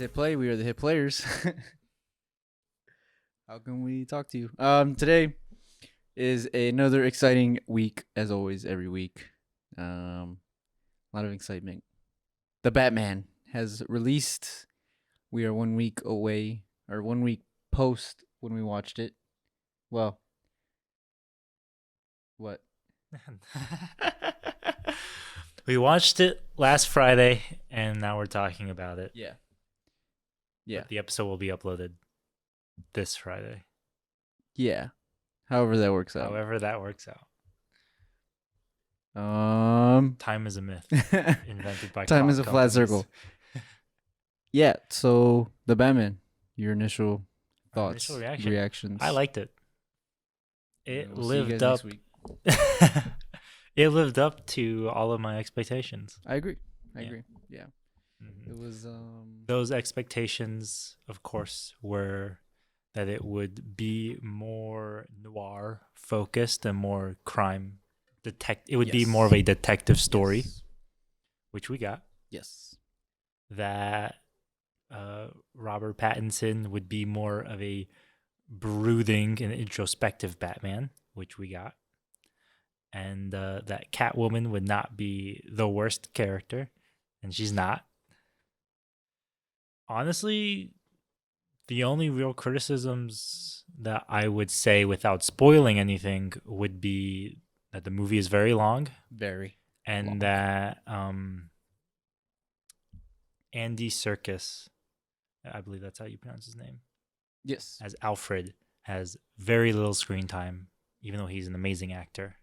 Hit Play. We are the Hit Players. How can we talk to you? Today is another exciting week, as always, every week. A lot of excitement. The Batman has released. We are 1 week away, or 1 week post when we watched it. Well, what? We watched it last Friday, and now we're talking about it. Yeah. But the episode will be uploaded this Friday. Yeah. However that works out. Time is a myth invented by time clock is a flat companies. circle. Yeah. So the Batman, your initial thoughts, reactions. I liked it. It We'll see you lived guys up. next week. It lived up to all of my expectations. I agree. Yeah. Mm-hmm. It was Those expectations, of course, were that it would be more noir focused and more crime It would be more of a detective story, which we got. Yes. That Robert Pattinson would be more of a brooding and introspective Batman, which we got. And that Catwoman would not be the worst character, and she's not. Honestly, the only real criticisms that I would say without spoiling anything would be that the movie is very long. Very. And long. That Andy Serkis, I believe that's how you pronounce his name. Yes. As Alfred, has very little screen time, even though he's an amazing actor.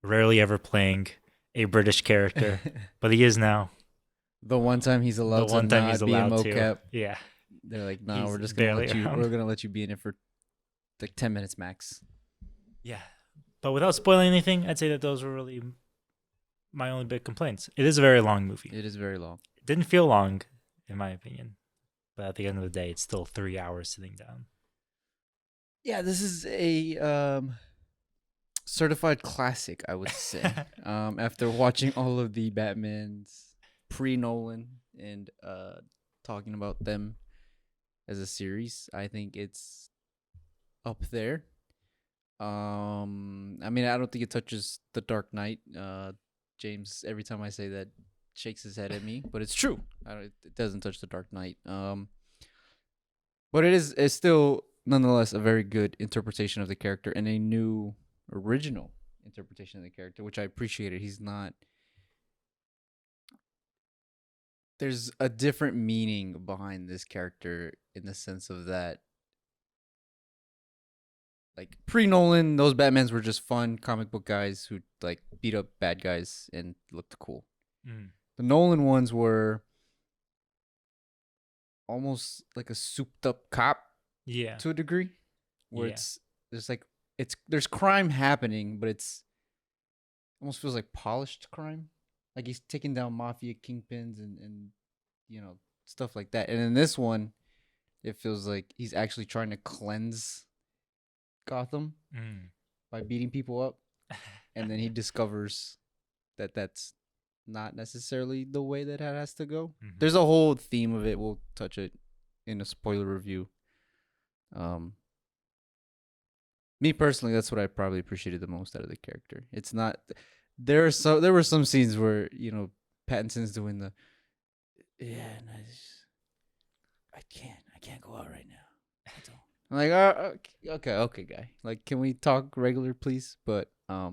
Rarely ever playing a British character, but he is now. The one time he's allowed to not be in mocap. Yeah. They're like, no, we're just gonna let you. We're gonna let you be in it for like 10 minutes max. Yeah, but without spoiling anything, I'd say that those were really my only big complaints. It is a very long movie. It is very long. It didn't feel long, in my opinion, but at the end of the day, it's still 3 hours sitting down. Yeah, this is a certified classic, I would say. After watching all of the Batmans pre-Nolan and talking about them as a series, I think it's up there. I mean, I don't think it touches The Dark Knight. James, every time I say that, shakes his head at me, but it's true. It doesn't touch The Dark Knight. But it's still nonetheless a very good interpretation of the character and a new original interpretation of the character, which I appreciated. He's not. There's a different meaning behind this character in the sense of that, like pre-Nolan, those Batmans were just fun comic book guys who like beat up bad guys and looked cool. The Nolan ones were almost like a souped up cop, to a degree, where there's crime happening, but it's almost feels like polished crime. Like he's taking down mafia kingpins and stuff like that. And in this one, it feels like he's actually trying to cleanse Gotham by beating people up. And then he discovers that that's not necessarily the way that it has to go. Mm-hmm. There's a whole theme of it. We'll touch it in a spoiler review. Me personally, that's what I probably appreciated the most out of the character. It's not... There were some scenes where, Pattinson's doing the... Yeah, I can't go out right now. I don't. I'm like, okay, guy. Like, can we talk regular, please? But I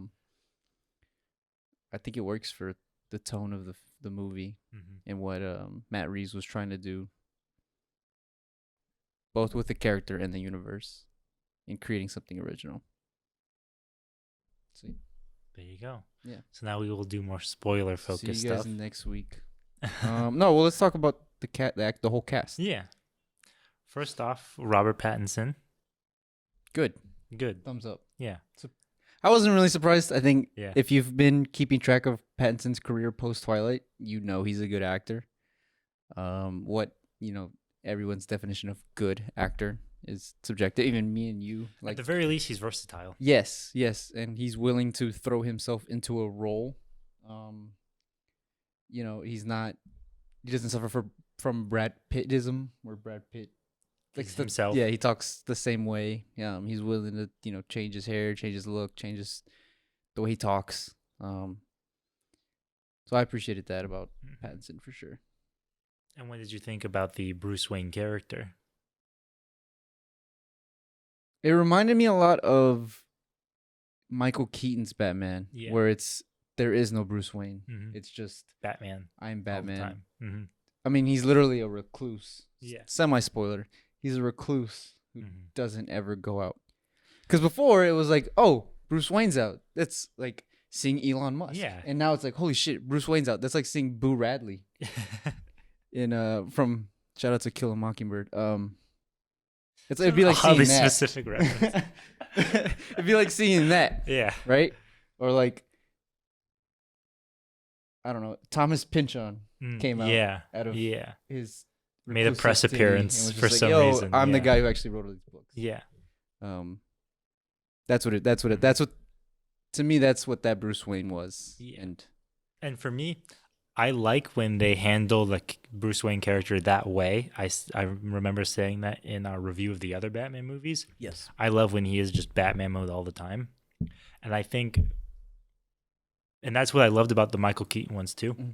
think it works for the tone of the movie and what Matt Reeves was trying to do, both with the character and the universe, in creating something original. See, there you go. Yeah. So now we will do more spoiler focused stuff. See you guys next week. No, well, let's talk about the whole cast. Yeah. First off, Robert Pattinson. Good. Thumbs up. Yeah. So, I wasn't really surprised. I think if you've been keeping track of Pattinson's career post Twilight, he's a good actor. Everyone's definition of good actor is subjective. Even me and you. Like, at the very least, he's versatile. Yes, and he's willing to throw himself into a role. He doesn't suffer from Brad Pittism, where Brad Pitt He's himself. yeah, he talks the same way. He's willing to change his hair, change his look, changes the way he talks. So I appreciated that about Pattinson for sure. And what did you think about the Bruce Wayne character? It reminded me a lot of Michael Keaton's Batman, where there is no Bruce Wayne. It's just Batman. I'm Batman. Mm-hmm. I mean, he's literally a recluse. Yeah. Semi-spoiler. He's a recluse who doesn't ever go out. Because before it was like, oh, Bruce Wayne's out. That's like seeing Elon Musk. Yeah. And now it's like, holy shit, Bruce Wayne's out. That's like seeing Boo Radley. From shout out to Kill a Mockingbird. It'd be like seeing that. Specific reference. It'd be like seeing that. Yeah. Right? Or like, I don't know, Thomas Pynchon came out out of his made a press appearance for some reason. I'm the guy who actually wrote all these books. Yeah. That's what to me that's what that Bruce Wayne was. Yeah. And for me, I like when they handle the Bruce Wayne character that way. I remember saying that in our review of the other Batman movies. Yes. I love when he is just Batman mode all the time. And I think, and that's what I loved about the Michael Keaton ones too. Mm-hmm.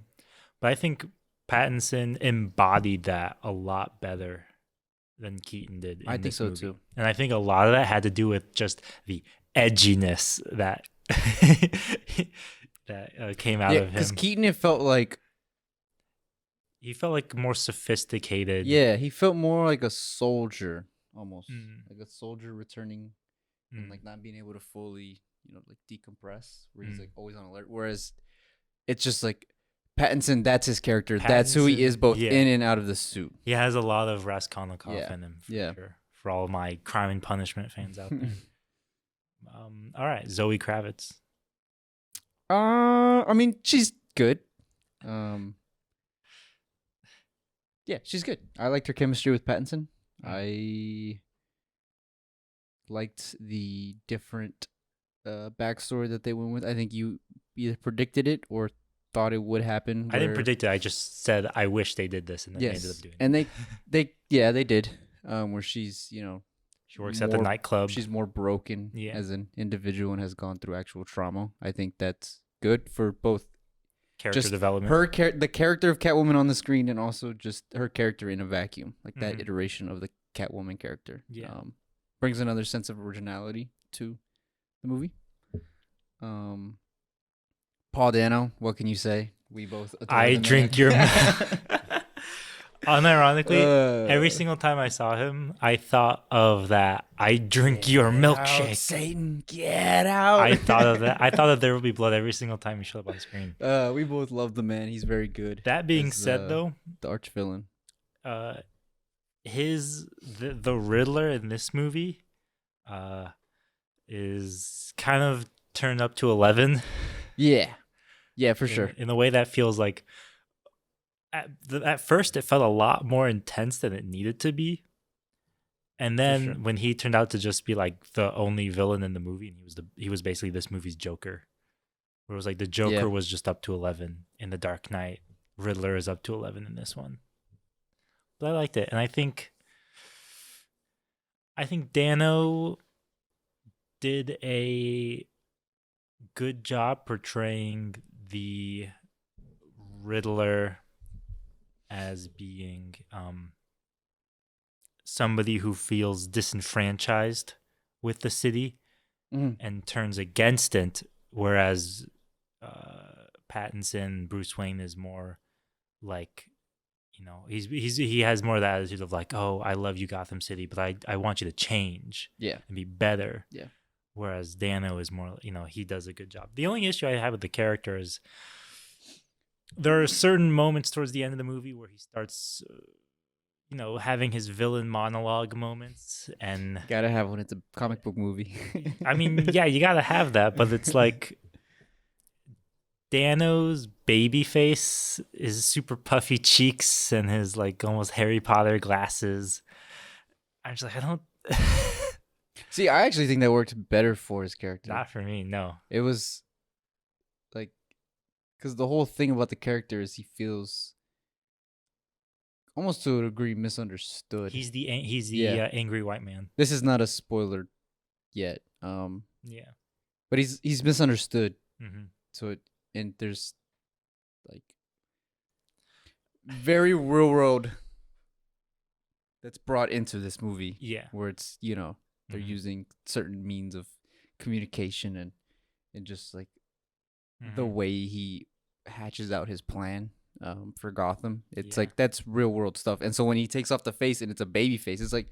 But I think Pattinson embodied that a lot better than Keaton did. I think so movie. Too. And I think a lot of that had to do with just the edginess that that came out of him. Because Keaton, it felt like he felt like more sophisticated. Yeah, he felt more like a soldier almost, like a soldier returning and like not being able to fully, like decompress. Where he's like always on alert. Whereas it's just like Pattinson, that's his character. That's who he is, both in and out of the suit. He has a lot of Raskolnikov in him, for sure. For all my Crime and Punishment fans out there. All right, Zoe Kravitz. I mean, she's good. Yeah, she's good. I liked her chemistry with Pattinson. I liked the different backstory that they went with. I think you either predicted it or thought it would happen. I didn't predict it. I just said I wish they did this, and then they ended up doing it. And they did. Where she's, she works at the nightclub. She's more broken as an individual and has gone through actual trauma. I think that's good for both character development. The character of Catwoman on the screen, and also just her character in a vacuum, like that iteration of the Catwoman character. Yeah, brings another sense of originality to the movie. Paul Dano, what can you say? We both. I drink your. Unironically, every single time I saw him, I thought of that. I drink your milkshake. Satan, get out! I thought of that. I thought that There Will Be Blood every single time he showed up on screen. We both love the man. He's very good. That being said, though, the arch villain. The Riddler in this movie, is kind of turned up to 11. Yeah, for sure. In a way that feels like. At first, it felt a lot more intense than it needed to be, and then when he turned out to just be like the only villain in the movie, and he was basically this movie's Joker, where it was like the Joker was just up to 11 in The Dark Knight, Riddler is up to 11 in this one. But I liked it, and I think Dano did a good job portraying the Riddler as being somebody who feels disenfranchised with the city and turns against it, whereas Pattinson, Bruce Wayne, is more like, he has more of the attitude of like, oh, I love you, Gotham City, but I want you to change and be better. Yeah. Whereas Dano is more, he does a good job. The only issue I have with the character is there are certain moments towards the end of the movie where he starts, having his villain monologue moments, and gotta have when it's a comic book movie. I mean, yeah, you gotta have that, but it's like Dano's baby face, his super puffy cheeks, and his like almost Harry Potter glasses. I'm just like, I don't. See, I actually think that worked better for his character. Not for me, no. It was like. Because the whole thing about the character is he feels almost to a degree misunderstood. He's the Yeah. angry white man. This is not a spoiler yet. Yeah. But he's misunderstood. Mm-hmm. So and there's like very real world that's brought into this movie. Yeah. Where it's they're using certain means of communication and just like the way he hatches out his plan for Gotham. It's like that's real world stuff. And so when he takes off the face and it's a baby face, it's like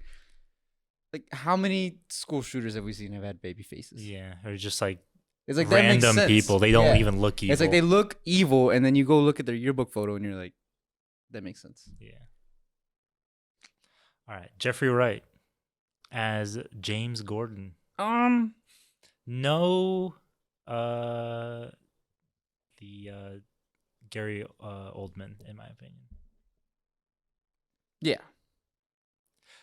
how many school shooters have we seen have had baby faces? Yeah, or just like it's like random people. They don't even look evil. It's like they look evil, and then you go look at their yearbook photo, and you're like, that makes sense. Yeah. All right, Jeffrey Wright as James Gordon. No, the Gary Oldman, in my opinion. Yeah.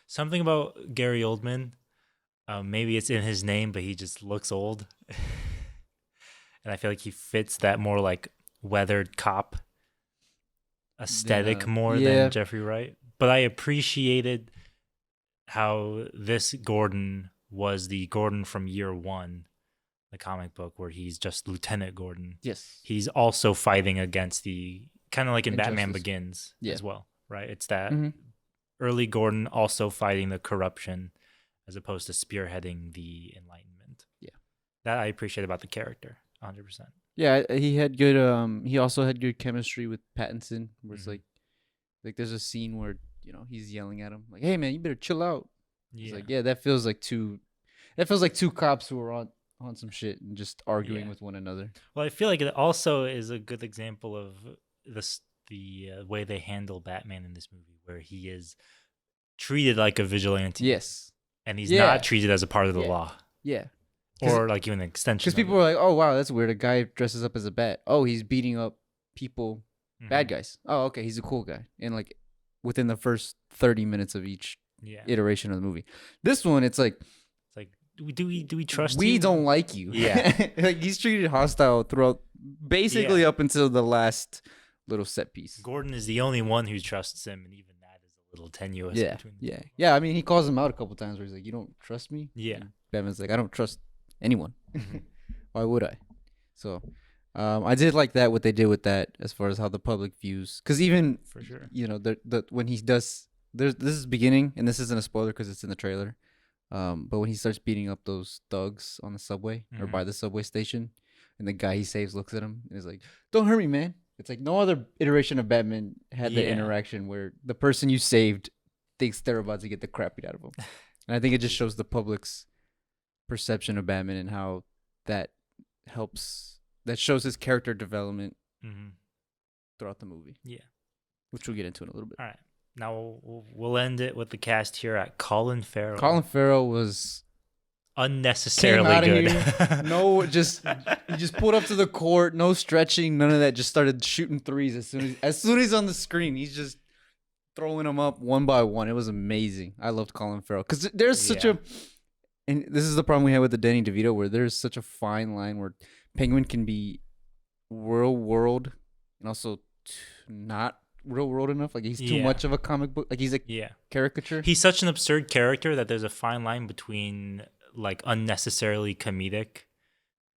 Something about Gary Oldman, maybe it's in his name, but he just looks old. And I feel like he fits that more like weathered cop aesthetic more than Jeffrey Wright. But I appreciated how this Gordon was the Gordon from Year One, the comic book, where he's just Lieutenant Gordon. Yes. He's also fighting against the, kind of like in Batman Begins as well, right? It's that early Gordon also fighting the corruption as opposed to spearheading the Enlightenment. Yeah. That I appreciate about the character, 100%. Yeah, he had good he also had good chemistry with Pattinson. Where it's like there's a scene where, he's yelling at him like, "Hey man, you better chill out." He's like, "Yeah, that feels like two cops who are on some shit and just arguing with one another." Well, I feel like it also is a good example of the way they handle Batman in this movie, where he is treated like a vigilante. Yes. And he's not treated as a part of the law. Yeah. Or like even an extension. Because people were like, "Oh wow, that's weird. A guy dresses up as a bat. Oh, he's beating up people, bad guys. Oh, okay, he's a cool guy." And like within the first 30 minutes of each iteration of the movie, this one it's like do we trust you? We don't like you. Yeah. Like he's treated hostile throughout basically up until the last little set piece. Gordon is the only one who trusts him, and even that is a little tenuous. Between them. Yeah. I mean, he calls him out a couple times where he's like, "You don't trust me?" Yeah. And Batman's like, "I don't trust anyone. Why would I?" So, I did like that what they did with that as far as how the public views, because even for sure, the when he does this is beginning, and this isn't a spoiler because it's in the trailer. But when he starts beating up those thugs on the subway or by the subway station, and the guy he saves looks at him and is like, "Don't hurt me, man." It's like no other iteration of Batman had the interaction where the person you saved thinks they're about to get the crap beat out of him. And I think it just shows the public's perception of Batman and how that shows his character development throughout the movie. Yeah. Which we'll get into in a little bit. All right. Now we'll end it with the cast here at Colin Farrell. Colin Farrell was unnecessarily good. No, he just pulled up to the court, no stretching, none of that. Just started shooting threes as soon as he's on the screen. He's just throwing them up one by one. It was amazing. I loved Colin Farrell because there's such a, and this is the problem we had with the Danny DeVito, where there's such a fine line where Penguin can be real world and also not real world enough. Like he's too much of a comic book. Like he's a caricature. He's such an absurd character that there's a fine line between like unnecessarily comedic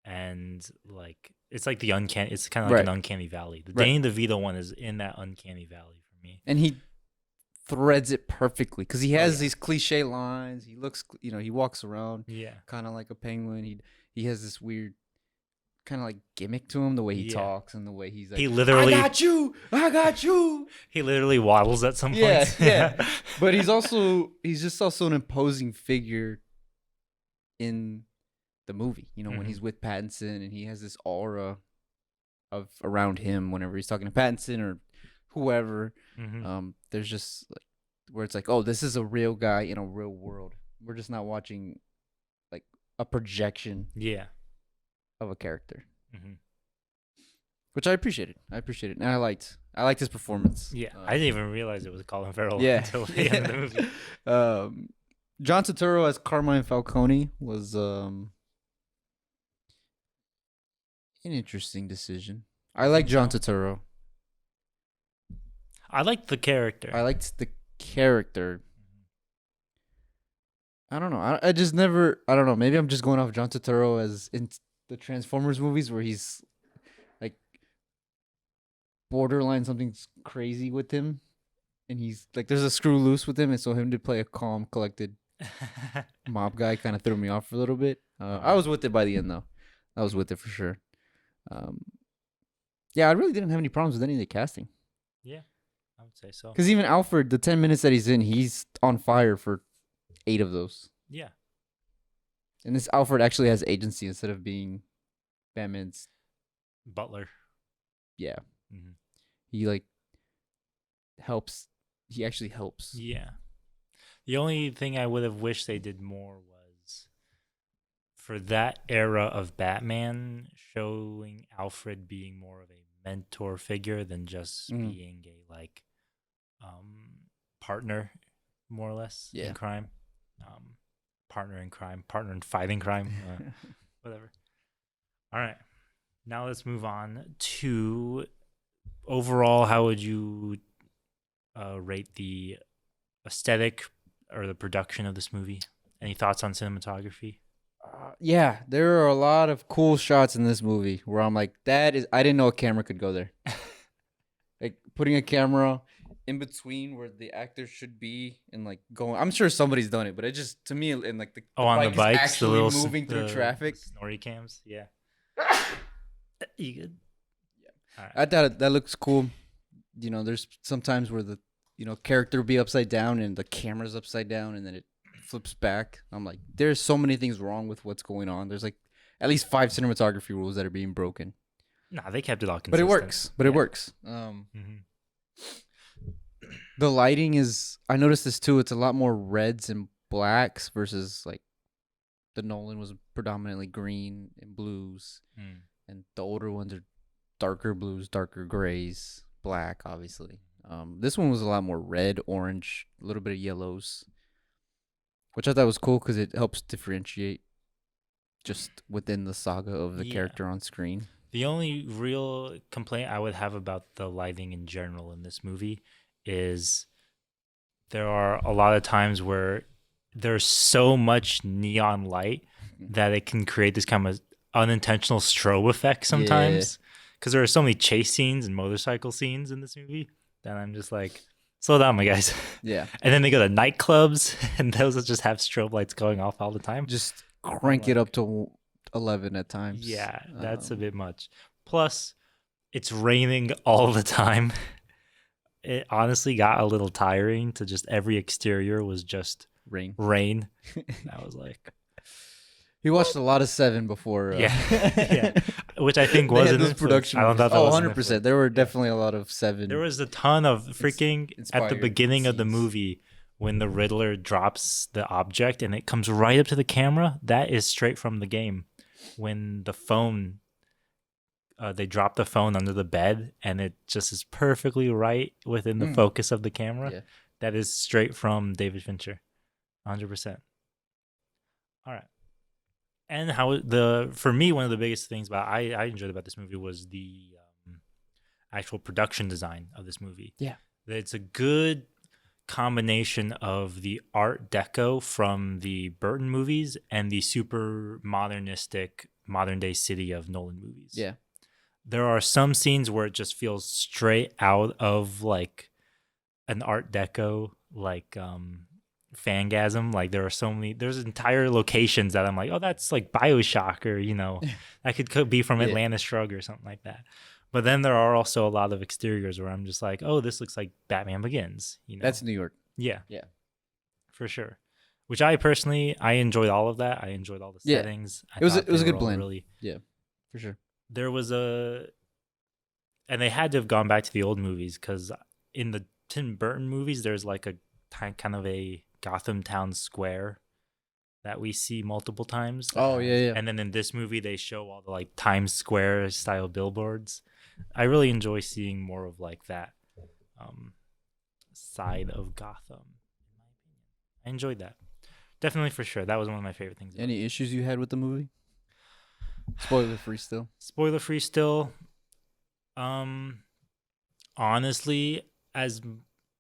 and like it's like the uncanny. It's kind of like an uncanny valley. The Danny DeVito one is in that uncanny valley for me, and he threads it perfectly because he has these cliche lines. He looks, he walks around, kind of like a penguin. He has this weird kind of like gimmick to him, the way he talks and the way he's like, I got you. He literally waddles at some points. Yeah. But he's just also an imposing figure in the movie. When he's with Pattinson and he has this aura of around him whenever he's talking to Pattinson or whoever. There's just like where it's like, oh, this is a real guy in a real world. We're just not watching like a projection of a character, which I appreciated. And I liked his performance. I didn't even realize it was Colin Farrell until the end of the movie. John Turturro as Carmine Falcone was an interesting decision. I like John Turturro. I liked the character. I liked the character. I don't know. I just never. I don't know. Maybe I'm just going off John Turturro as in the Transformers movies where he's like borderline something's crazy with him, and he's like there's a screw loose with him, and so him to play a calm, collected mob guy kind of threw me off for a little bit. I was with it by the end though. I was with it for sure. Um, yeah, I really didn't have any problems with any of the casting. Yeah, I would say so. Because even Alfred, the 10 minutes that he's in, he's on fire for 8 of those. Yeah. And this Alfred actually has agency instead of being Batman's. Butler. Yeah, Mm-hmm. he like helps. He actually helps. Yeah. The only thing I would have wished they did more was for that era of Batman, showing Alfred being more of a mentor figure than just being a like partner, more or less, in crime. Partner in crime, partner in fighting crime, whatever. All right. Now let's move on to overall. How would you rate the aesthetic or the production of this movie? Any thoughts on cinematography? Yeah, there are a lot of cool shots in this movie where I'm like, that is. I didn't know a camera could go there. Like putting a camera in between where the actors should be and like going. I'm sure somebody's done it, but it just to me and like the on the bike is bikes, actually the little moving through traffic. Snorri cams, yeah. You good? Yeah, right. I thought that looks cool. You know, there's sometimes where the character will be upside down and the camera's upside down and then it flips back. I'm like, there's so many things wrong with what's going on. There's like at least 5 cinematography rules that are being broken. Nah, they kept it all consistent. But it works. It works. The lighting is. I noticed this too. It's a lot more reds and blacks versus like the Nolan was predominantly green and blues, and the older ones are darker blues, darker grays, black, obviously. This one was a lot more red, orange, a little bit of yellows, which I thought was cool because it helps differentiate just within the saga of the character on screen. The only real complaint I would have about the lighting in general in this movie is there are a lot of times where there's so much neon light that it can create this kind of unintentional strobe effect sometimes. Because there are so many chase scenes and motorcycle scenes in this movie that I'm just like, slow down, my guys. Yeah. And then they go to nightclubs and those just have strobe lights going off all the time. Just crank it up to 11 at times. Yeah, that's a bit much. Plus, it's raining all the time. It honestly got a little tiring to just every exterior was just rain. I was like, he watched a lot of Seven before. Yeah, which I think wasn't those production. I don't know. 100%. There were definitely a lot of Seven. There was a ton of freaking at the beginning scenes of the movie when the Riddler drops the object and it comes right up to the camera. That is straight from the game. When the phone. They drop the phone under the bed and it just is perfectly right within the focus of the camera. Yeah. That is straight from David Fincher. 100%. All right. And for me, one of the biggest things I enjoyed about this movie was the actual production design of this movie. Yeah. It's a good combination of the Art Deco from the Burton movies and the super modernistic modern day city of Nolan movies. Yeah. There are some scenes where it just feels straight out of like an Art Deco like fangasm. Like there's entire locations that I'm like, oh, that's like BioShock or that could be from Atlantis Shrugged or something like that. But then there are also a lot of exteriors where I'm just like, oh, this looks like Batman Begins. That's New York. Yeah, for sure. Which I enjoyed all of that. I enjoyed all the settings. It was a good blend. Really, yeah, for sure. There was and they had to have gone back to the old movies because in the Tim Burton movies, there's like a kind of a Gotham town square that we see multiple times. Oh, yeah. And then in this movie, they show all the like Times Square style billboards. I really enjoy seeing more of like that side of Gotham. In my opinion, I enjoyed that. Definitely, for sure. That was one of my favorite things. Any issues you had with the movie? Spoiler free still. Honestly, as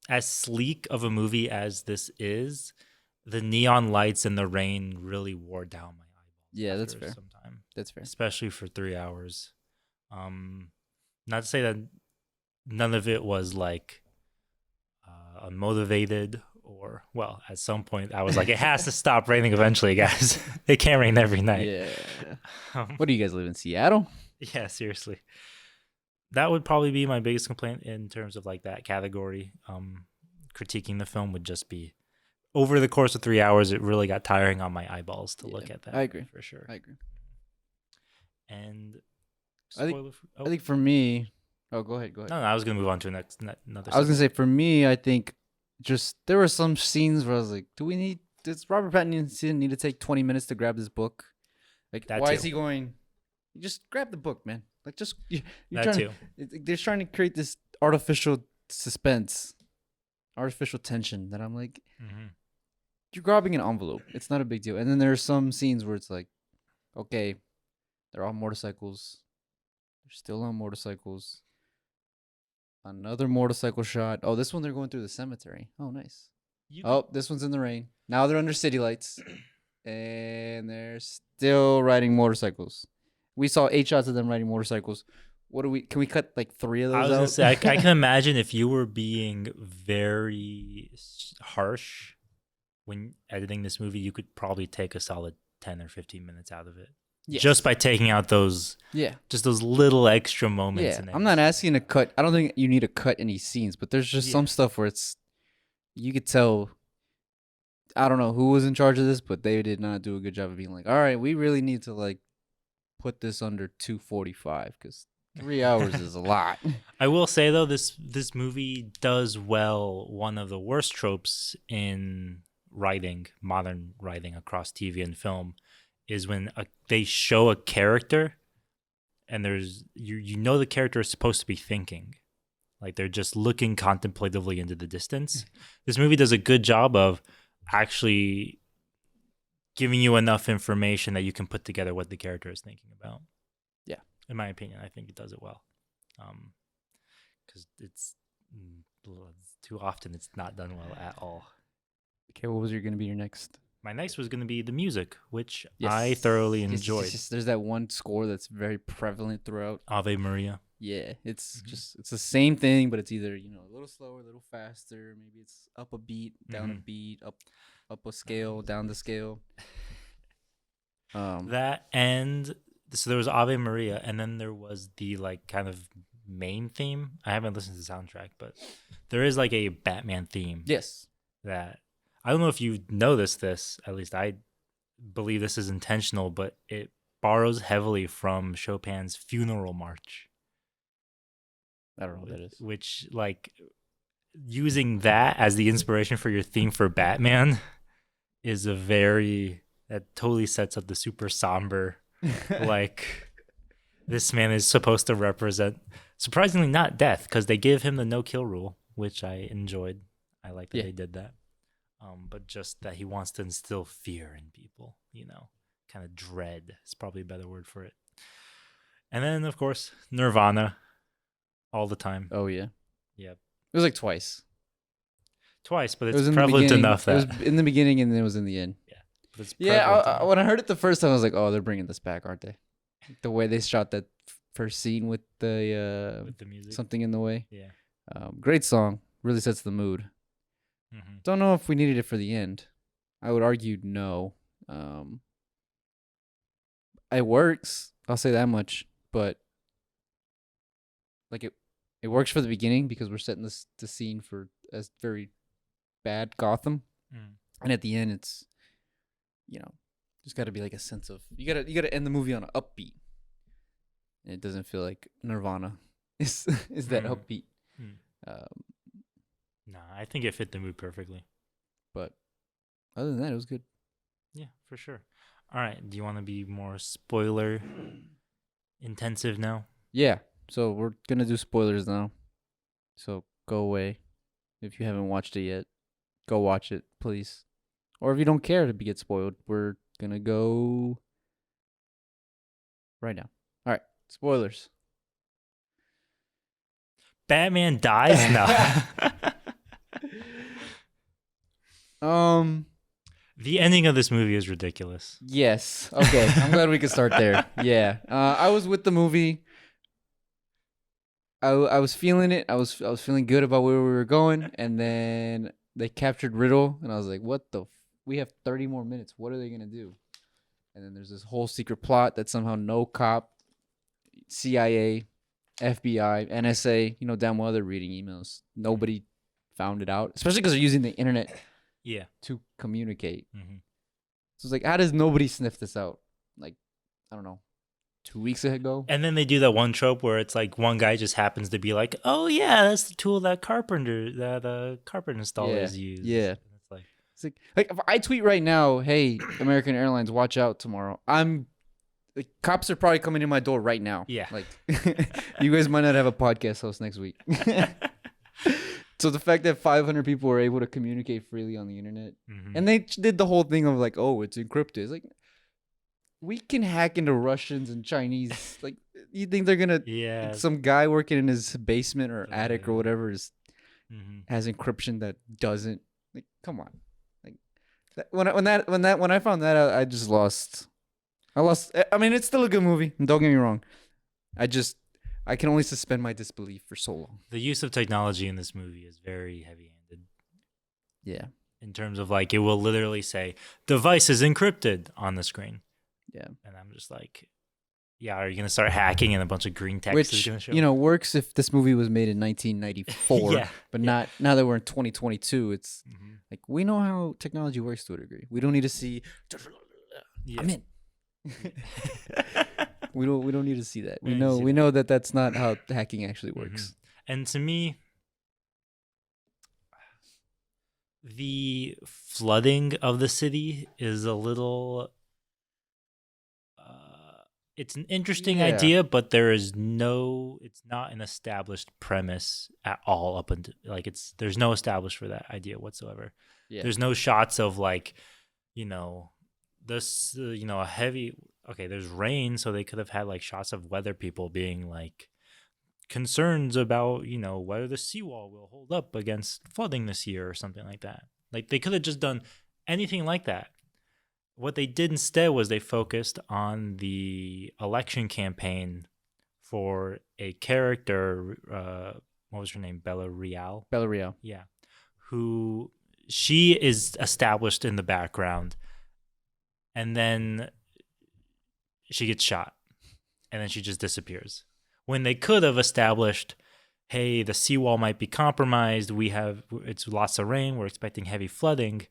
as sleek of a movie as this is, the neon lights and the rain really wore down my Yeah, eyeballs that's after fair. some time, That's fair. especially for 3 hours. Um, Not to say that none of it was like unmotivated or well, at some point I was like, it has to stop raining eventually, guys. It can't rain every night. Yeah. Um, What do you guys live in Seattle? yeah, seriously. That would probably be my biggest complaint in terms of like that category. Critiquing the film would just be over the course of 3 hours, it really got tiring on my eyeballs to Yeah, look at that. I agree. For sure. I agree. And I think spoiler. I think for me, oh, go ahead, go ahead. No, I was gonna move on to another. I was gonna subject. say for me, I think just there were some scenes where I was like, does Robert Pattinson need to take 20 minutes to grab this book? Like, That why too. is he going? Just grab the book, man. Like, just you're That trying too. they're trying to create this artificial suspense, artificial tension that I'm like, Mm-hmm. you're grabbing an envelope. It's not a big deal. And then there are some scenes where it's like, okay, they're on motorcycles. They're still on motorcycles. Another motorcycle shot. Oh, this one they're going through the cemetery. Oh, nice. Oh, this one's in the rain. Now they're under city lights. And they're still riding motorcycles. We saw 8 shots of them riding motorcycles. Can we cut like 3 of I those was gonna out? say I can imagine if you were being very harsh when editing this movie, you could probably take a solid 10 or 15 minutes out of it. Yes. Just by taking out those little extra moments. Yeah. In I'm not asking to cut. I don't think you need to cut any scenes, but there's just some stuff where you could tell. I don't know who was in charge of this, but they did not do a good job of being like, all right, we really need to like put this under 2:45 because 3 hours is a lot. I will say though, this movie does well one of the worst tropes in modern writing across TV and film, is when they show a character, and there's you know the character is supposed to be thinking, like they're just looking contemplatively into the distance. This movie does a good job of actually giving you enough information that you can put together what the character is thinking about. Yeah. In my opinion, I think it does it well. Because it's too often it's not done well at all. Okay, what was going to be your next? My next was going to be the music, which I thoroughly enjoyed. Yes. There's that one score that's very prevalent throughout. Ave Maria. Yeah, it's it's the same thing, but it's either a little slower, a little faster. Maybe it's up a beat, down a beat, up a scale, down the scale. That, and so there was Ave Maria, and then there was the like kind of main theme. I haven't listened to the soundtrack, but there is like a Batman theme. Yes. That I don't know if you noticed this. At least I believe this is intentional, but it borrows heavily from Chopin's Funeral March. I don't know what that is. Which, like, using that as the inspiration for your theme for Batman is that totally sets up the super somber, like, this man is supposed to represent, surprisingly not death, because they give him the no-kill rule, which I enjoyed. I like that they did that. But just that he wants to instill fear in people, kind of dread is probably a better word for it. And then, of course, Nirvana. All the time. Oh yeah. Yep. It was like twice, but it's prevalent enough that it was in the beginning and then it was in the end. Yeah. When I heard it the first time, I was like, "Oh, they're bringing this back, aren't they?" The way they shot that first scene with the music, something in the way. Yeah. Great song. Really sets the mood. Mm-hmm. Don't know if we needed it for the end. I would argue no. It works. I'll say that much, but. Like it works for the beginning because we're setting the scene for a very bad Gotham, and at the end it's, there's got to be like a sense of you gotta end the movie on an upbeat, and it doesn't feel like Nirvana is that upbeat. Nah, I think it fit the mood perfectly. But other than that, it was good. Yeah, for sure. All right, do you want to be more spoiler intensive now? Yeah. So we're going to do spoilers now. So go away. If you haven't watched it yet, go watch it, please. Or if you don't care to get spoiled, we're going to go right now. All right. Spoilers. Batman dies? No. Um. The ending of this movie is ridiculous. Yes. Okay. I'm glad we could start there. Yeah. I was with the movie. I was feeling it. I was feeling good about where we were going, and then they captured Riddle, and I was like, "What the? We have 30 more minutes. What are they gonna do?" And then there's this whole secret plot that somehow no cop, CIA, FBI, NSA, damn well they're reading emails. Nobody found it out, especially because they're using the internet Yeah. to communicate. Mm-hmm. So it's like, how does nobody sniff this out? Like, I don't know, 2 weeks ago. And then they do that one trope where it's like one guy just happens to be like, "Oh yeah, that's the tool that carpenter installers use." Yeah. And it's like, Like if I tweet right now, "Hey, American Airlines, watch out tomorrow," like, cops are probably coming in my door right now. yeah. Like, you guys might not have a podcast host next week. So the fact that 500 people were able to communicate freely on the internet, Mm-hmm. and they did the whole thing of like, "Oh, it's encrypted." It's like, we can hack into Russians and Chinese. Like, you think they're gonna? Yeah. Some guy working in his basement or attic or whatever Mm-hmm. has encryption that doesn't. Like, come on. Like, when I found that out, I just lost. I lost. I mean, it's still a good movie. Don't get me wrong. I can only suspend my disbelief for so long. The use of technology in this movie is very heavy-handed. Yeah. In terms of like, it will literally say "device is encrypted" on the screen. Yeah. And I'm just like, yeah, are you gonna start hacking and a bunch of green text is Which, gonna show? works if this movie was made in 1994. Yeah, But yeah. not now that we're in 2022. It's Mm-hmm. like, we know how technology works to a degree. We don't need to see. Yeah. I'm in. We don't need to see that. We don't need to see We that. know that that's not how hacking actually works. And to me, the flooding of the city is a little. It's an interesting Yeah. idea, but it's not an established premise at all. Up until there's no established for that idea whatsoever. Yeah. There's no shots of this, a heavy. Okay, there's rain, so they could have had like shots of weather people being like concerns about whether the seawall will hold up against flooding this year or something like that. Like they could have just done anything like that. What they did instead was they focused on the election campaign for a character. What was her name? Bella Real. Bella Real. Yeah, who she is established in the background, and then she gets shot, and then she just disappears. When they could have established, hey, the seawall might be compromised. It's lots of rain. We're expecting heavy flooding.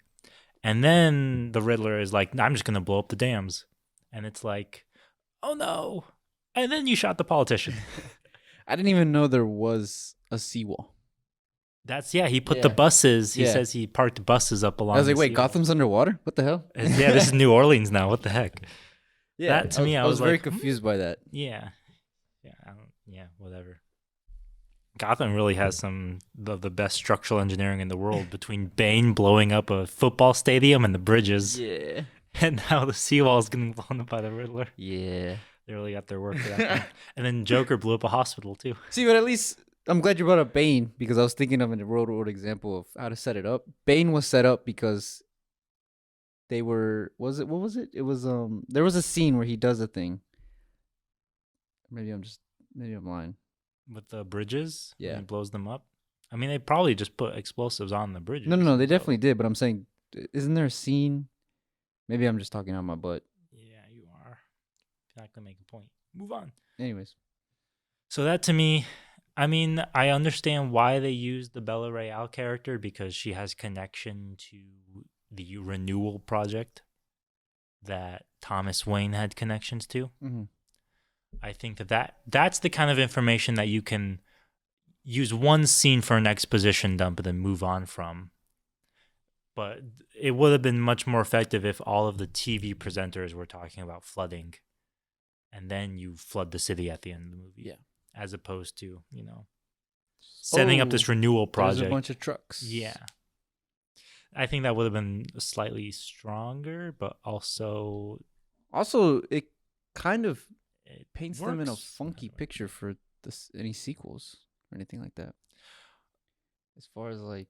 And then the Riddler is like, I'm just going to blow up the dams. And it's like, oh no. And then you shot the politician. I didn't even know there was a seawall. He put the buses, he Yeah. says he parked buses up along I was like, the wait, seawall. Gotham's underwater? What the hell? Yeah, this is New Orleans now. What the heck? Yeah, That, to me, I was was very like, confused by that. Yeah. Whatever. Gotham really has some of the best structural engineering in the world between Bane blowing up a football stadium and the bridges, Yeah. and now the seawall is getting blown up by the Riddler. Yeah. They really got their work for that one. And then Joker blew up a hospital too. See, but at least I'm glad you brought up Bane, because I was thinking of a real world example of how to set it up. Bane was set up because they were, what was it? It was there was a scene where he does a thing. Maybe I'm lying. With the bridges, Yeah. and he blows them up. I mean, they probably just put explosves on the bridges. No, they so- definitely did, but I'm saying, isn't there a scene? Maybe I'm just talking out my butt. Yeah, you are. You're not gonna make a point. Move on. Anyways. So that to me, I mean, I understand why they used the Bella Real character because she has connection to the renewal project that Thomas Wayne had connections to. Mm-hmm. I think that's the kind of information that you can use one scene for an exposition dump and then move on from. But it would have been much more effective if all of the TV presenters were talking about flooding, and then you flood the city at the end of the movie. Yeah. As opposed to, setting up this renewal project. There's a bunch of trucks. Yeah. I think that would have been slightly stronger, but also it kind of it paints them in a works. funky picture for any sequels. or anything like that. As far as like,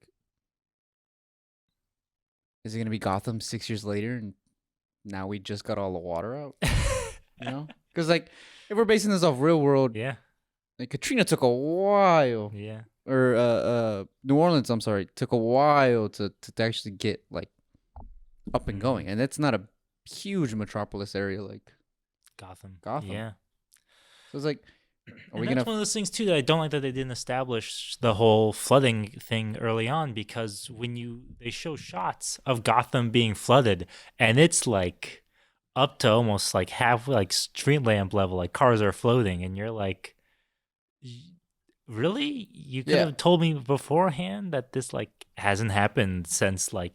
is it gonna be Gotham 6 years later, and now we just got all the water out? You know, because like if we're basing this off real world, Yeah. like Katrina took a while, Yeah. or New Orleans, I'm sorry, took a while to actually get like up and going, and it's not a huge metropolis area like Gotham. Gotham. Yeah. So it's like, are we And that's gonna? one of those things too that I don't like that they didn't establish the whole flooding thing early on, because when they show shots of Gotham being flooded, and it's like up to almost like half like street lamp level, like cars are floating, and you're like, really? You could Yeah, have told me beforehand that this like hasn't happened since like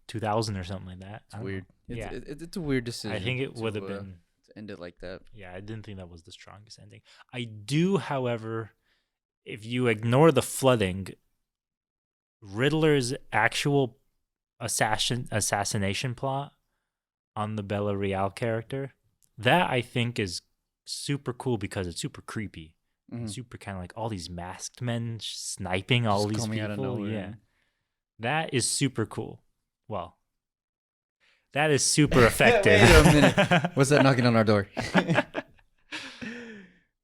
2000 or something like that. it's I don't know. weird. Yeah, It's a weird decision. I think it would have to been. to end it like that. Yeah, I didn't think that was the strongest ending. I do, however, if you ignore the flooding, Riddler's actual assassination plot on the Bella Real character, that I think is super cool because it's super creepy. Mhm. Super kind of like all these masked men sniping all Just these coming people. out of nowhere. Yeah. That is super cool. Well, that is super effective. Wait a minute. What's that knocking on our door?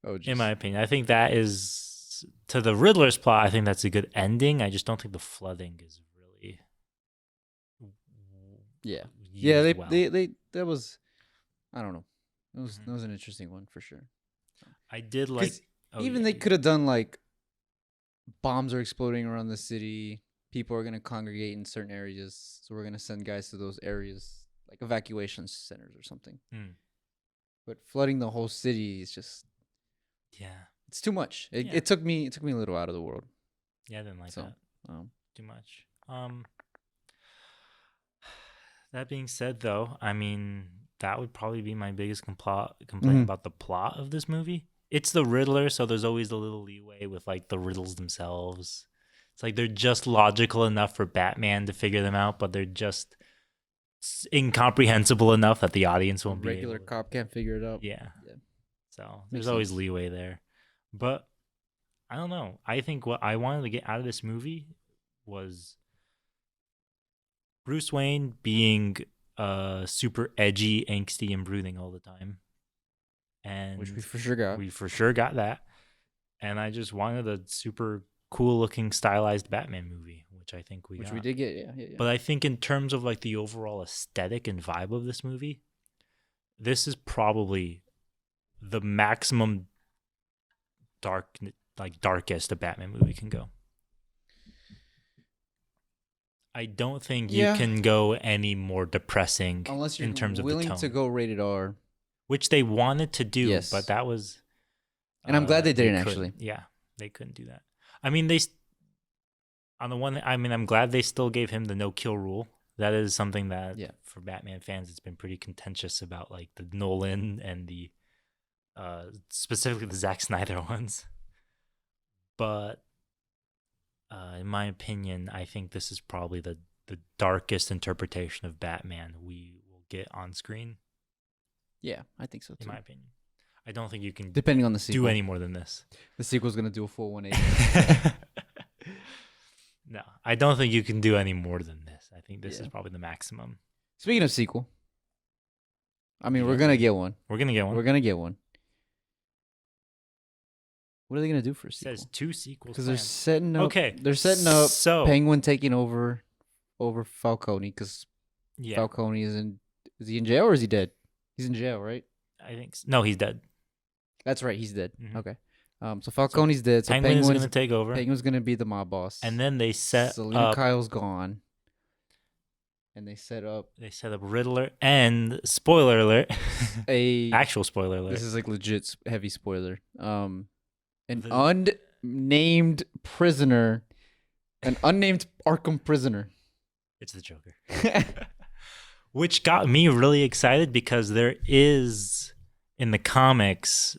Oh, In my opinion, I think that is, to the Riddler's plot, I think that's a good ending. I just don't think the flooding is really yeah, used well. they that was, I don't know, that was an interesting one for sure. I did like, even they could have done like bombs are exploding around the city, people are gonna congregate in certain areas, so we're gonna send guys to those areas, like evacuation centers or something. But flooding the whole city is just, it's too much. It took me a little out of the world. Yeah, I didn't like that too much. That being said, though, I mean, that would probably be my biggest complaint about the plot of this movie. It's the Riddler, so there's always a little leeway with like the riddles themselves. It's like they're just logical enough for Batman to figure them out, but they're just incomprehensible enough that the audience won't be able to. Regular cop can't figure it out. Yeah. So Makes there's always sense. leeway there. But I don't know. I think what I wanted to get out of this movie was Bruce Wayne being super edgy, angsty, and brooding all the time. And Which we for sure got. We for sure got that. And I just wanted a super cool looking stylized Batman movie, which I think we got. We did get, yeah. But I think in terms of like the overall aesthetic and vibe of this movie, this is probably the maximum darkest a Batman movie can go. I don't think you can go any more depressing unless you're in terms willing of the tone. to go rated R, which they wanted to do, but that was, and I'm glad they didn't actually. Yeah, they couldn't do that. I mean, I'm glad they still gave him the no kill rule. That is something that for Batman fans, it's been pretty contentious about, like the Nolan and the specifically the Zack Snyder ones. But in my opinion, I think this is probably the darkest interpretation of Batman we will get on screen. Yeah, I think so too. In my opinion, I don't think you can, depending on the sequel, do any more than this. The sequel's gonna do a full 180. No, I don't think you can do any more than this. I think this is probably the maximum. Speaking of sequel, I mean, we're gonna get one. We're gonna get one. We're gonna get one. What are they gonna do for a sequel? It says 2 sequels. Because they're setting up. Okay, they're setting up so Penguin taking over Falcone, because Falcone is he in jail or is he dead? He's in jail, right? I think no, he's dead. That's right, he's dead. Okay. So Falcone's dead. So Penguin's gonna take over. Penguin's gonna be the mob boss. And then they set Selena up. Kyle's gone. And they set up Riddler and, spoiler alert, actual spoiler alert. This is like legit heavy spoiler. An unnamed prisoner, an unnamed Arkham prisoner. It's the Joker. Which got me really excited because there is, in the comics,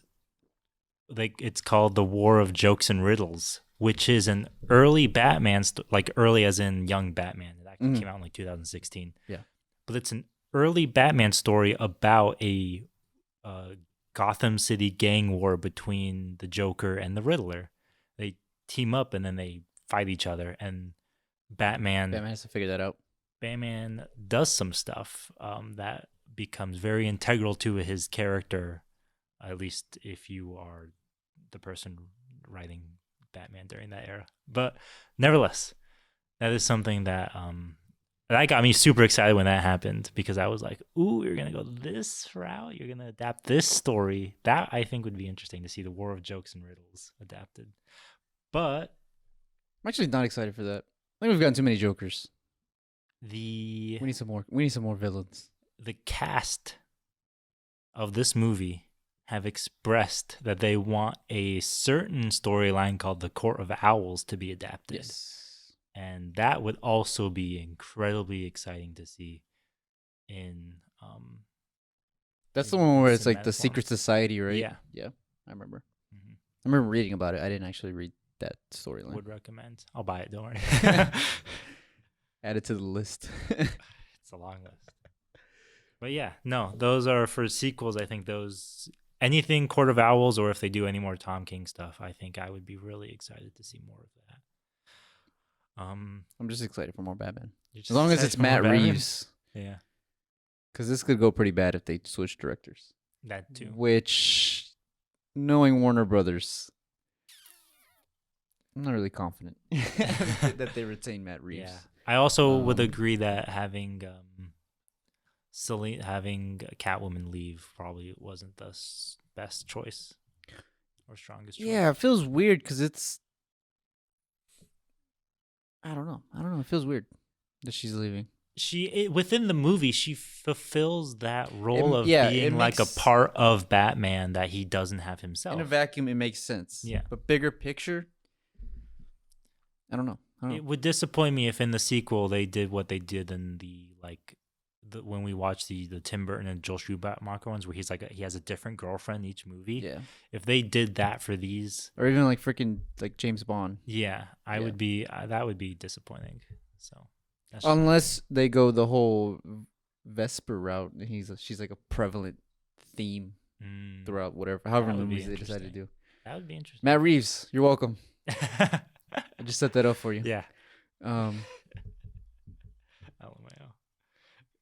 like it's called the War of Jokes and Riddles, which is an early Batman, like early as in young Batman. It actually came out in like 2016. Yeah. But it's an early Batman story about a Gotham City gang war between the Joker and the Riddler. team up and then they fight each other. And Batman has to figure that out. does some stuff that becomes very integral to his character, at least if you are the person writing Batman during that era. But nevertheless, that is something that got me super excited when that happened, because I was like, ooh, you're going to go this route? You're going to adapt this story? That, I think, would be interesting to see the War of Jokes and Riddles adapted. But I'm actually not excited for that. I think we've gotten too many Jokers. We need some more. We need some more villains. The cast of this movie have expressed that they want a certain storyline called the Court of Owls to be adapted. Yes. And that would also be incredibly exciting to see in that's in, the one where in it's like the cinematic form. secret society, right? Yeah. Yeah. I remember. Mm-hmm. I remember reading about it. I didn't actually read that storyline. Would recommend. I'll buy it, don't worry. Add it to the list. It's a long list. But yeah, no, those are for sequels. I think those, anything Court of Owls, or if they do any more Tom King stuff, I think I would be really excited to see more of that. I'm just excited for more Batman. As As long as it's Matt Reeves. Yeah. Because this could go pretty bad if they switch directors. That too. Which, knowing Warner Brothers, I'm not really confident that they retain Matt Reeves. Yeah. I also would agree that having Catwoman leave probably wasn't the best choice or strongest choice. Yeah, it feels weird because it's... I don't know. It feels weird that she's leaving. Within the movie, she fulfills that role of being like a part of Batman that he doesn't have himself. In a vacuum, it makes sense. Yeah. But bigger picture, I don't know. It would disappoint me if in the sequel they did what they did in when we watched the Tim Burton and Joel Schumacher ones, where he's like he has a different girlfriend each movie. Yeah. If they did that for these, or even like freaking like James Bond. Yeah, I would be. That would be disappointing. So. Unless they go the whole Vesper route, and she's like a prevalent theme throughout however many movies they decide to do. That would be interesting. Matt Reeves, you're welcome. I just set that up for you. Yeah. LMAO.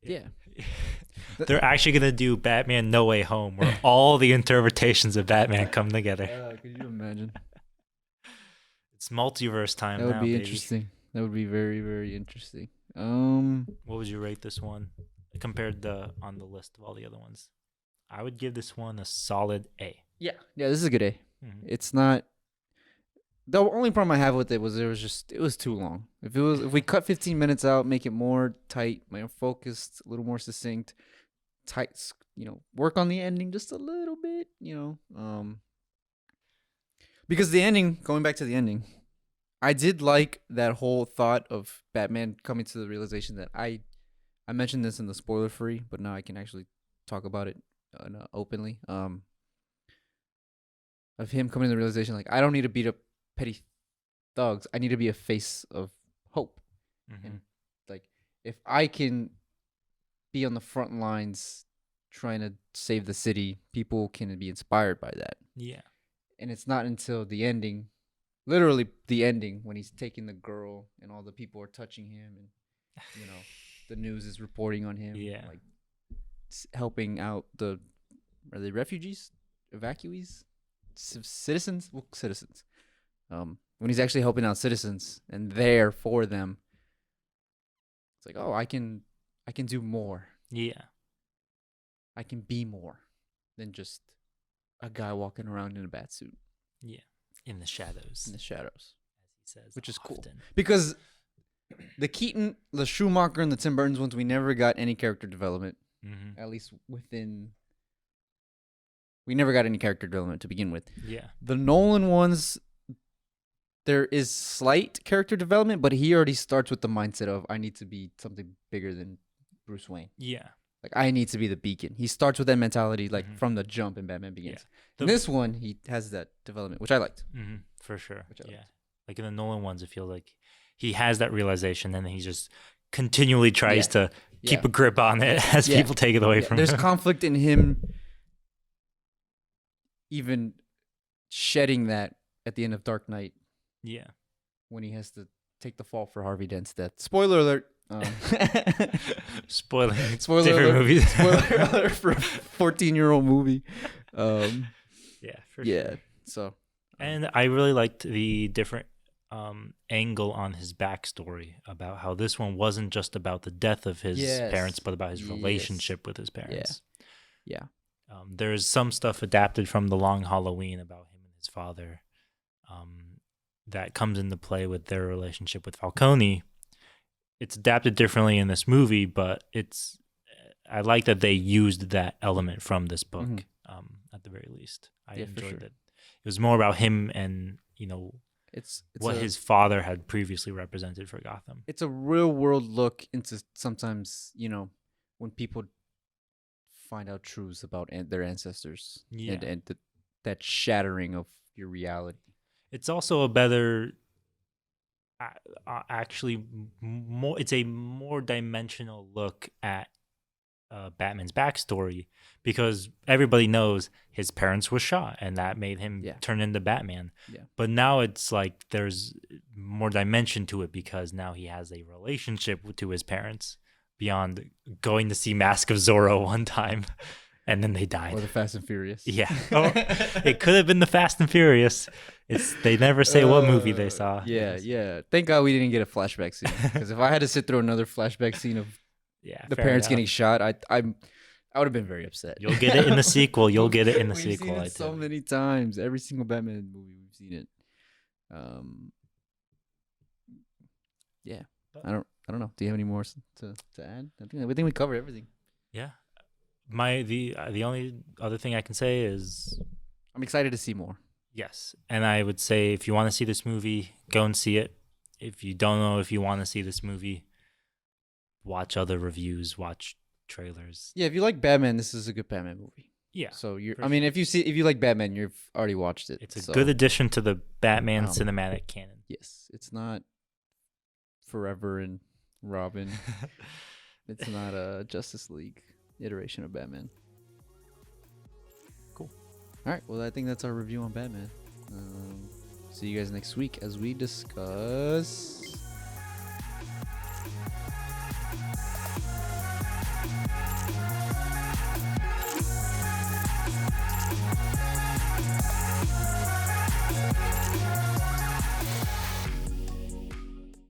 Yeah. They're actually gonna do Batman No Way Home, where all the interpretations of Batman come together. Could you imagine? It's multiverse time. That would be baby. Interesting. That would be very, very interesting. What would you rate this one compared to on the list of all the other ones? I would give this one a solid A. Yeah, this is a good A. Mm-hmm. It's not. The only problem I have with it was it was too long. If we cut 15 minutes out, make it more tight, more focused, a little more succinct, tight, work on the ending just a little bit, because the ending, going back to the ending, I did like that whole thought of Batman coming to the realization that I mentioned this in the spoiler free, but now I can actually talk about it openly. Of him coming to the realization, like, I don't need to beat up petty thugs. I need to be a face of hope. Mm-hmm. And like, if I can be on the front lines trying to save the city, people can be inspired by that. Yeah. And it's not until the ending, literally the ending, when he's taking the girl and all the people are touching him and the news is reporting on him, like helping out are they refugees, evacuees, citizens? Well, citizens. When he's actually helping out citizens and there for them, it's like, oh, I can do more. Yeah. I can be more than just a guy walking around in a bat suit. Yeah. In the shadows. As he says. Which is often. cool. Because the Keaton, the Schumacher, and the Tim Burton's ones, we never got any character development. Mm-hmm. At least we never got any character development to begin with. Yeah. The Nolan ones, there is slight character development, but he already starts with the mindset of, I need to be something bigger than Bruce Wayne. Yeah. Like, I need to be the beacon. He starts with that mentality, like, from the jump in Batman Begins. Yeah. In this one, he has that development, which I liked. Mm-hmm. For sure. Yeah. Like in the Nolan ones, it feels like he has that realization, and then he just continually tries to keep a grip on it as people take it away from him. There's conflict in him even shedding that at the end of Dark Knight, Yeah. when he has to take the fall for Harvey Dent's death. Spoiler alert. Spoiling Spoiler different alert. movies. Spoiler alert for a 14-year-old movie. Yeah, for Yeah. sure. So. And I really liked the different angle on his backstory about how this one wasn't just about the death of his Yes. parents, but about his Yes. relationship with his parents. Yeah. There's some stuff adapted from The Long Halloween about him and his father that comes into play with their relationship with Falcone. It's adapted differently in this movie, but I like that they used that element from this book. At the very least, I enjoyed it. It was more about him and it's what his father had previously represented for Gotham. It's a real world look into sometimes when people find out truths about their ancestors, and that shattering of your reality. It's also a better, actually more. It's a more dimensional look at Batman's backstory, because everybody knows his parents were shot and that made him turn into Batman. Yeah. But now it's like there's more dimension to it because now he has a relationship to his parents beyond going to see Mask of Zorro one time and then they died. Or the Fast and Furious. Yeah. Oh, it could have been the Fast and Furious. They never say what movie they saw. Yeah. Thank God we didn't get a flashback scene, because if I had to sit through another flashback scene of the parents getting shot, I would have been very upset. You'll get it in the sequel. You'll get it in the we've sequel. Seen it so many times. Every single Batman movie we've seen it. Yeah. I don't know. Do you have any more to add? I think we covered everything. Yeah. The only other thing I can say is I'm excited to see more. Yes. And I would say if you want to see this movie, go and see it. If you don't know if you want to see this movie, watch other reviews, watch trailers. Yeah, if you like Batman, this is a good Batman movie. Yeah. So if you like Batman, you've already watched it. It's a good addition to the Batman cinematic canon. Yes. It's not Forever and Robin. It's not a Justice League iteration of Batman. Cool. All right. Well, I think that's our review on Batman. See you guys next week as we discuss